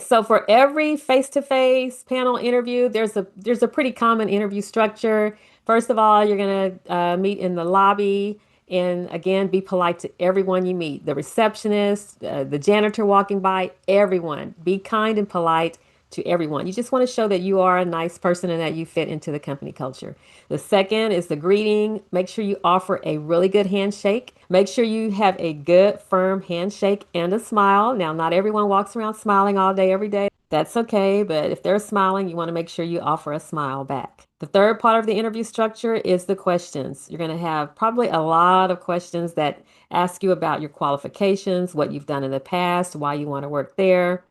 So for every face-to-face panel interview, there's a pretty common interview structure. First of all, you're gonna meet in the lobby, and again, be polite to everyone you meet, the receptionist, the janitor walking by, everyone. Be kind and polite to everyone. You just want to show that you are a nice person and that you fit into the company culture. The second is the greeting. Make sure you offer a really good handshake. Make sure you have a good, firm handshake and a smile. Now, not everyone walks around smiling all day, every day. That's okay, but if they're smiling, you want to make sure you offer a smile back. The third part of the interview structure is the questions. You're going to have probably a lot of questions that ask you about your qualifications, what you've done in the past, why you want to work there.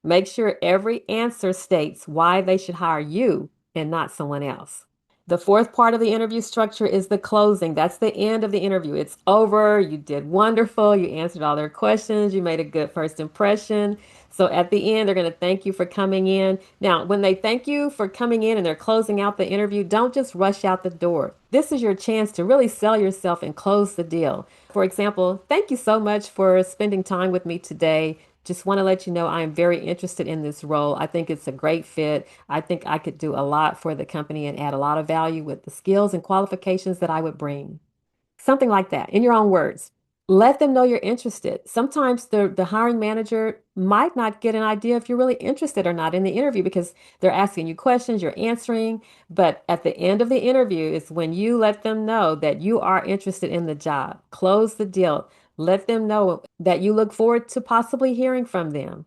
Make sure every answer states why they should hire you and not someone else. The fourth part of the interview structure is the closing. That's the end of the interview. It's over. You did wonderful. You answered all their questions. You made a good first impression. So at the end, they're going to thank you for coming in. Now, when they thank you for coming in and they're closing out the interview, don't just rush out the door. This is your chance to really sell yourself and close the deal. For example, thank you so much for spending time with me today. Just want to let you know I am very interested in this role. I think it's a great fit. I think I could do a lot for the company and add a lot of value with the skills and qualifications that I would bring. Something like that, in your own words. Let them know you're interested. Sometimes the hiring manager might not get an idea if you're really interested or not in the interview because they're asking you questions, you're answering. But at the end of the interview is when you let them know that you are interested in the job. Close the deal. Let them know that you look forward to possibly hearing from them.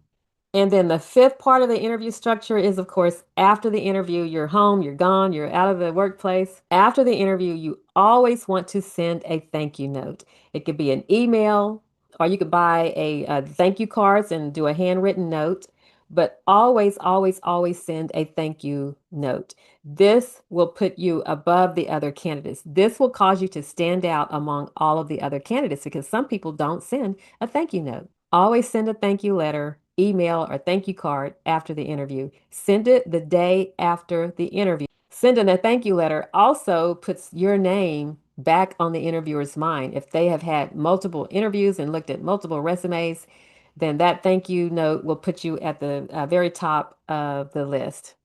And then the fifth part of the interview structure is, of course, after the interview, you're home, you're gone, you're out of the workplace. After the interview, you always want to send a thank you note. It could be an email, or you could buy a thank you cards and do a handwritten note. But always, always, always send a thank you note. This will put you above the other candidates. This will cause you to stand out among all of the other candidates because some people don't send a thank you note. Always send a thank you letter, email, or thank you card after the interview. Send it the day after the interview. Sending a thank you letter also puts your name back on the interviewer's mind. If they have had multiple interviews and looked at multiple resumes, then that thank you note will put you at the very top of the list.